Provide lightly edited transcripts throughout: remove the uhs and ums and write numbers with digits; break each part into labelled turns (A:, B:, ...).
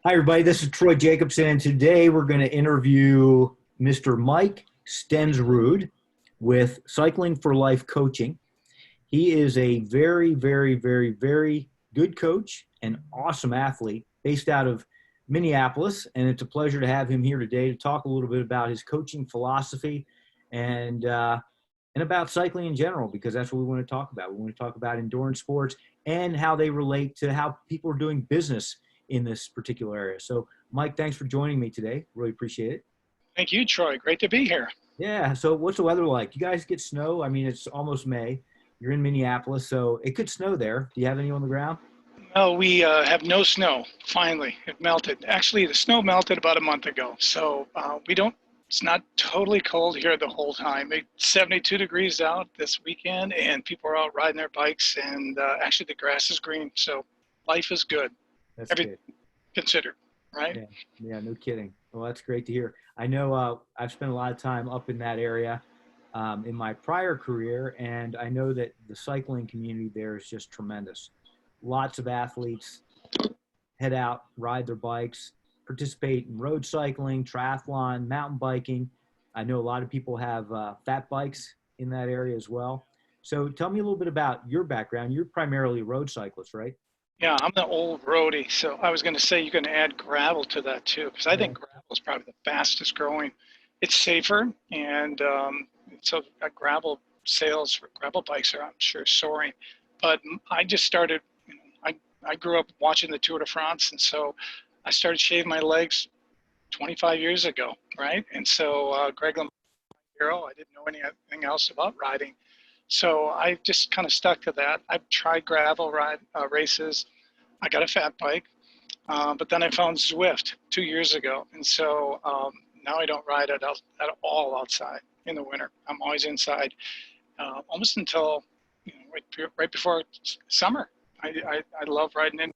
A: Hi, everybody. This is Troy Jacobson, and today we're going to interview Mr. Mike Stensrud with Cycling for Life Coaching. He is a very, very, very, very good coach and awesome athlete based out of Minneapolis, and it's a pleasure to have him here today to talk a little bit about his coaching philosophy and uh, and about cycling in general, because that's what we want to talk about. We want to talk about endurance sports and how they relate to how people are doing business in this particular area. So, Mike, thanks for joining me today. Really appreciate it.
B: Thank you, Troy. Great to be here.
A: Yeah. So, what's the weather like? You guys get snow? I mean, it's almost May. You're in Minneapolis, so it could snow there. Do you have any on the ground?
B: No, we have no snow. Finally, it melted. Actually, the snow melted about a month ago, so we don't. It's not totally cold here the whole time. It's 72 degrees out this weekend, and people are out riding their bikes. And actually, the grass is green, so life is good.
A: That's
B: Everything
A: good.
B: considered, right?
A: Yeah. Yeah. No kidding. Well, that's great to hear. I know I've spent a lot of time up in that area in my prior career, and I know that the cycling community there is just tremendous. Lots of athletes head out, ride their bikes, participate in road cycling, triathlon, mountain biking. I know a lot of people have fat bikes in that area as well. So tell me a little bit about your background. You're primarily a road cyclist, right?
B: Yeah, I'm the old roadie, so I was going to say you can add gravel to that too, because I
A: Yeah.
B: think gravel is probably the fastest growing. It's safer, and so gravel sales for gravel bikes are, I'm sure, soaring. But I just started, I grew up watching the Tour de France, and so I started shaving my legs 25 years ago, right? And so Greg LeMond, I didn't know anything else about riding. So I just kind of stuck to that. I've tried gravel ride races. I got a fat bike, but then I found Zwift 2 years ago, and so now I don't ride at all outside in the winter. I'm always inside, almost until right before summer. I love riding in.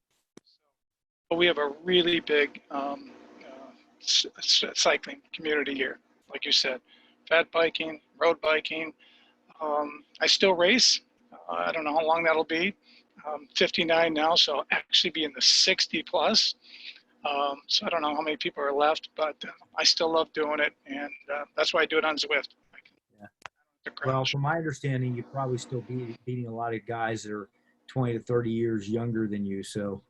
B: But we have a really big cycling community here, like you said, fat biking, road biking. I still race. I don't know how long that'll be. 59 now, so I'll actually be in the 60 plus. So I don't know how many people are left, but I still love doing it, and that's why I do it on Zwift.
A: Yeah.
B: The
A: Well,
B: crash.
A: from my understanding, you probably still beating a lot of guys that are 20 to 30 years younger than you. So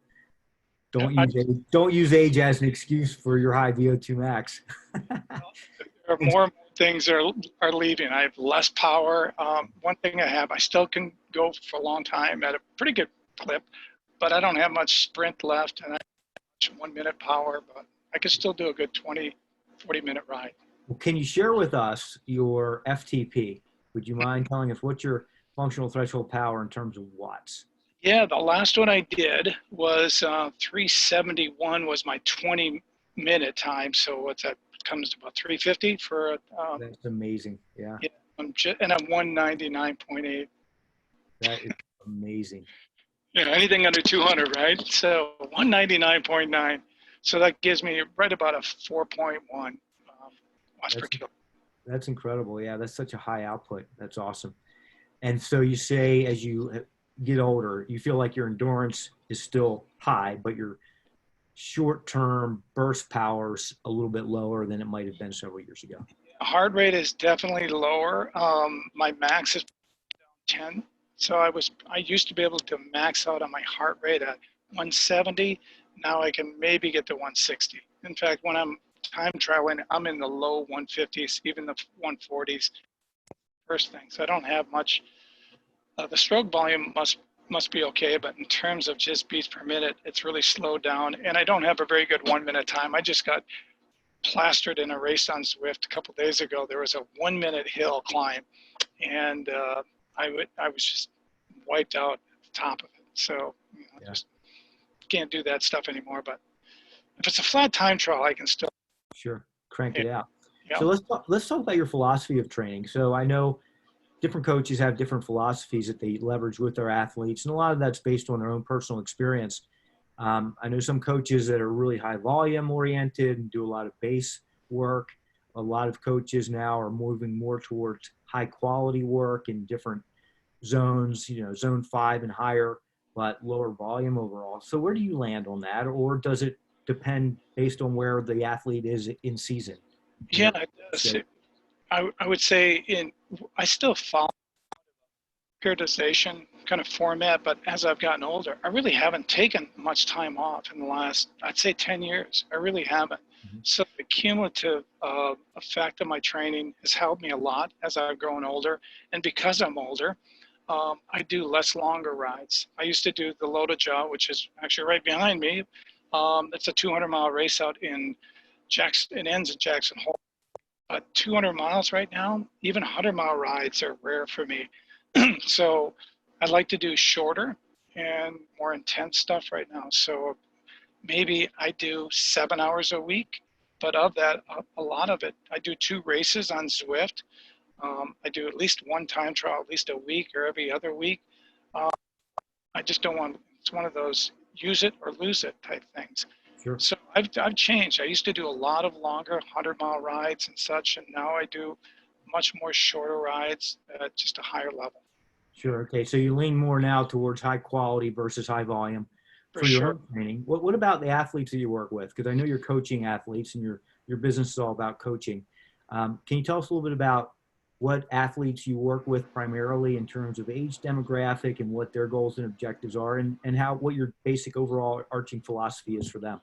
A: don't use age as an excuse for your high VO2 max.
B: There are more and more things are leaving. I have less power. One thing I have, I still can go for a long time at a pretty good clip, but I don't have much sprint left, and I have 1 minute power, but I can still do a good 20, 40-minute ride.
A: Well, can you share with us your FTP? Would you mind telling us what's your functional threshold power in terms of watts?
B: Yeah, the last one I did was 371 was my 20-minute time. So what's that? Comes to about 350 for
A: That's amazing. Yeah,
B: yeah, and I'm 199.8.
A: that is amazing.
B: Anything under 200, right? So 199.9. So that gives me right about a 4.1 watts per
A: That's
B: kilo.
A: that's incredible. Yeah, that's such a high output. That's awesome. And so you say as you get older, you feel like your endurance is still high, but your short-term burst power's a little bit lower than it might have been several years ago.
B: Heart rate is definitely lower. My max is 10. So I used to be able to max out on my heart rate at 170. Now I can maybe get to 160. In fact, when I'm time traveling, I'm in the low 150s, even the 140s. First thing, so I don't have much. The stroke volume must be okay, but in terms of just beats per minute, it's really slowed down. And I don't have a very good 1 minute time. I just got plastered in a race on Zwift a couple days ago. There was a 1 minute hill climb, and I was just wiped out at the top of it. So
A: Yeah,
B: just can't do that stuff anymore. But if it's a flat time trial, I can still.
A: sure. Crank
B: Yeah,
A: it out.
B: yeah.
A: So let's talk about your philosophy of training. So I know different coaches have different philosophies that they leverage with their athletes, and a lot of that's based on their own personal experience. I know some coaches that are really high volume oriented and do a lot of base work. A lot of coaches now are moving more towards high quality work in different zones, zone 5 and higher, but lower volume overall. So where do you land on that? Or does it depend based on where the athlete is in season? In
B: Yeah,
A: their
B: it does.
A: state?
B: I would say I still follow periodization kind of format, but as I've gotten older, I really haven't taken much time off in the last, I'd say 10 years. I really haven't.
A: Mhm.
B: So the cumulative effect of my training has helped me a lot as I've grown older. And because I'm older, I do less longer rides. I used to do the Loda Jaw, which is actually right behind me. It's a 200-mile race out in Jackson. It ends at Jackson Hole. 200 miles right now, even 100-mile rides are rare for me. So I'd like to do shorter and more intense stuff right now. So maybe I do 7 hours a week, but of that, a lot of it, I do 2 races on Zwift. I do at least one time trial, at least a week or every other week. Uh, I just don't want, it's one of those use it or lose it type things.
A: Sure.
B: So I've changed. I used to do a lot of longer 100-mile rides and such, and now I do much more shorter rides at just a higher level.
A: Sure. Okay. So you lean more now towards high quality versus high volume
B: For
A: for your
B: sure.
A: own training. What about the athletes that you work with? Because I know you're coaching athletes and your business is all about coaching. Can you tell us a little bit about what athletes you work with primarily in terms of age demographic and what their goals and objectives are, and how what your basic overall arching philosophy is for them?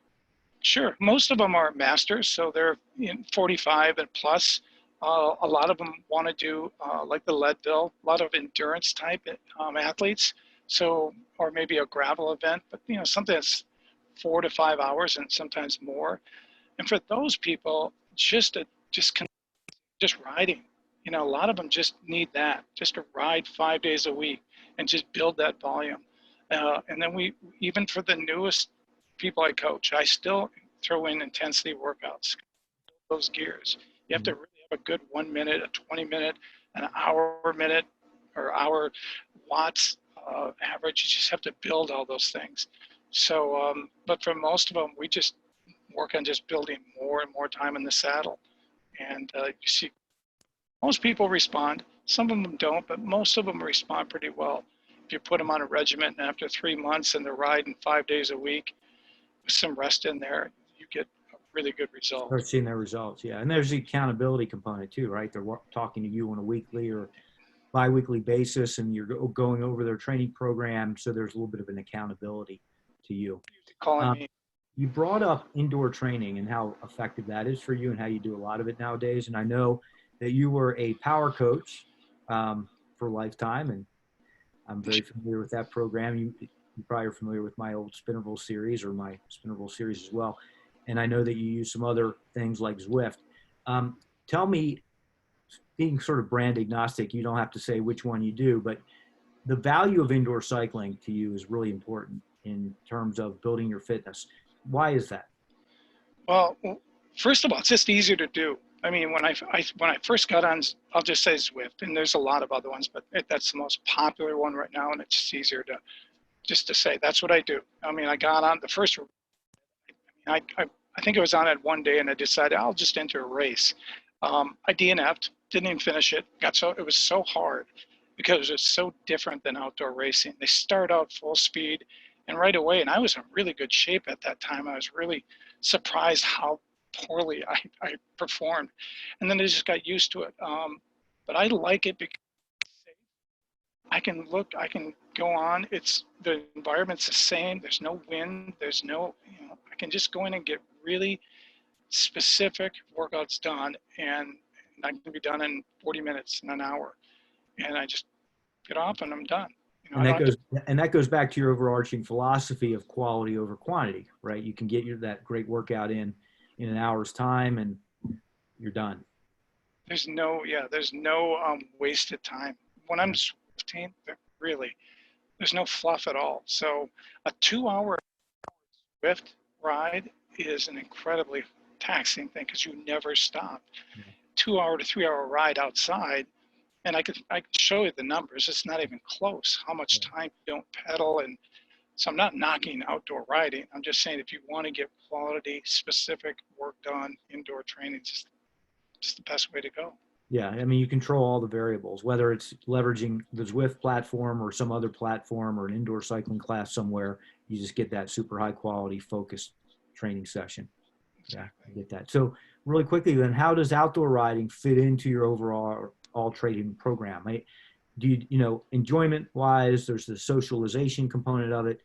B: Sure. Most of them are masters, so they're in 45 and plus. A lot of them want to do like the Leadville, a lot of endurance type athletes. So, or maybe a gravel event, but something that's 4 to 5 hours and sometimes more. And for those people, just riding. A lot of them just need that, just to ride 5 days a week and just build that volume. And then even for the newest people I coach, I still throw in intensity workouts, those gears. You have to really have a good 1 minute, a 20 minute, an hour minute, or hour watts average. You just have to build all those things. So, but for most of them, we just work on just building more and more time in the saddle. And you see most people respond. Some of them don't, but most of them respond pretty well. If you put them on a regimen and after 3 months and they're riding 5 days a week with some rest in there, you get a really good result.
A: Start seeing their results. Yeah. And there's the accountability component too, right? They're talking to you on a weekly or biweekly basis, and you're going over their training program. So there's a little bit of an accountability to you.
B: Calling
A: Um,
B: me.
A: you brought up indoor training and how effective that is for you and how you do a lot of it nowadays. And I know that you were a power coach for Lifetime, and I'm very familiar with that program. You probably are familiar with my old Spinnerville series or my Spinnerville series as well. And I know that you use some other things like Zwift. Tell me, being sort of brand agnostic, you don't have to say which one you do, but the value of indoor cycling to you is really important in terms of building your fitness. Why is that?
B: Well, first of all, it's just easier to do. I mean, when I first got on, I'll just say Zwift, and there's a lot of other ones, but that's the most popular one right now, and it's just easier to just to say that's what I do. I mean, I got on the first. I think I was on it one day, and I decided I'll just enter a race. I DNF'd, didn't even finish it. It was so hard because it's so different than outdoor racing. They start out full speed, and right away, and I was in really good shape at that time. I was really surprised how poorly I performed, and then I just got used to it. But I like it because I can go on. It's the environment's the same. There's no wind. There's no, I can just go in and get really specific workouts done, and I can be done in 40 minutes in an hour, and I just get off and I'm done.
A: And
B: I
A: that
B: don't have
A: goes and that goes back to your overarching philosophy of quality over quantity, right? You can get that great workout in an hour's time, and you're done.
B: there's no wasted time. When I'm swifting, really, there's no fluff at all. So a 2 hour Swift ride is an incredibly taxing thing because you never stop.
A: Yeah.
B: 2 hour to 3 hour ride outside, and I can show you the numbers. It's not even close how much time you don't pedal. And so I'm not knocking outdoor riding. I'm just saying if you want to get quality, specific work done, indoor training is just the best way to go.
A: Yeah, I mean, you control all the variables, whether it's leveraging the Zwift platform or some other platform or an indoor cycling class somewhere. You just get that super high quality, focused training session. Yeah,
B: Exactly.
A: I get that. So really quickly then, how does outdoor riding fit into your overall all training program? Do you, enjoyment wise, there's the socialization component of it.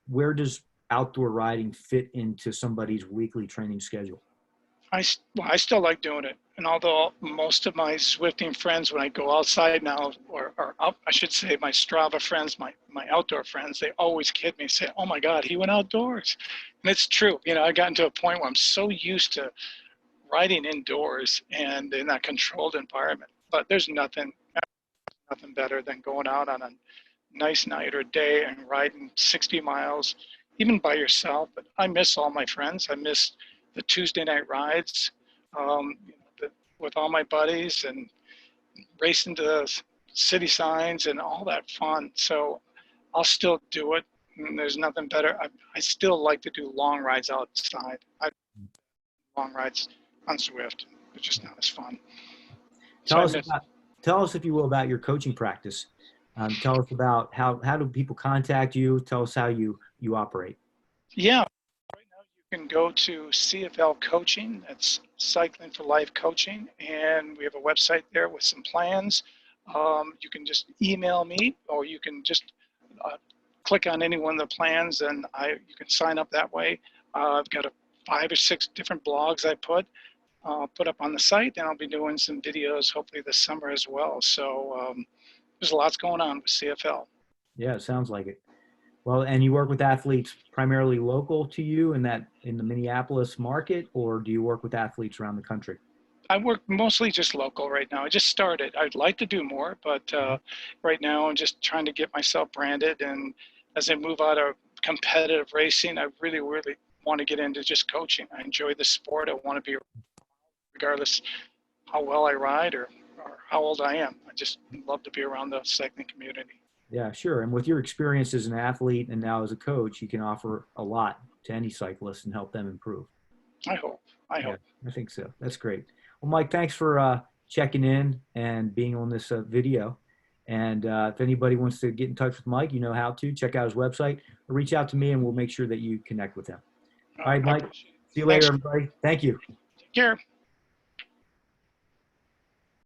A: Where does outdoor riding fit into somebody's weekly training schedule?
B: Well, I still like doing it. And although most of my Zwifting friends, when I go outside now, or up, I should say my Strava friends, my outdoor friends, they always kid me, say, oh my God, he went outdoors. And it's true. I gotten to a point where I'm so used to riding indoors and in that controlled environment. But there's nothing better than going out on a nice night or day and riding 60 miles, even by yourself. But I miss all my friends. I miss the Tuesday night rides with all my buddies and racing to city signs and all that fun. So I'll still do it. And there's nothing better. I still like to do long rides outside. Long rides on Zwift. It's just not as fun. So
A: Tell
B: I
A: us
B: miss.
A: about, tell us if you will about your coaching practice. Tell us about how do people contact you? Tell us how you operate.
B: Yeah, right now you can go to CFL Coaching. That's Cycling for Life Coaching, and we have a website there with some plans. You can just email me, or you can just click on any one of the plans, and you can sign up that way. I've got 5 or 6 different blogs I put up on the site, and I'll be doing some videos hopefully this summer as well. So there's lots going on with CFL.
A: Yeah, it sounds like it. Well, and you work with athletes primarily local to you in the Minneapolis market, or do you work with athletes around the country?
B: I work mostly just local right now. I just started. I'd like to do more, but right now I'm just trying to get myself branded. And as I move out of competitive racing, I really, really want to get into just coaching. I enjoy the sport. I want to be, regardless how well I ride or how old I am. I just love to be around the cycling community.
A: Yeah, sure. And with your experience as an athlete and now as a coach, you can offer a lot to any cyclist and help them improve.
B: I hope. I
A: Yeah,
B: hope.
A: I think so. That's great. Well, Mike, thanks for checking in and being on this video. And if anybody wants to get in touch with Mike, you know how to. Check out his website or reach out to me and we'll make sure that you connect with him. All right,
B: I
A: Mike.
B: appreciate it.
A: See you later,
B: Thanks.
A: everybody. Thank you.
B: Take care.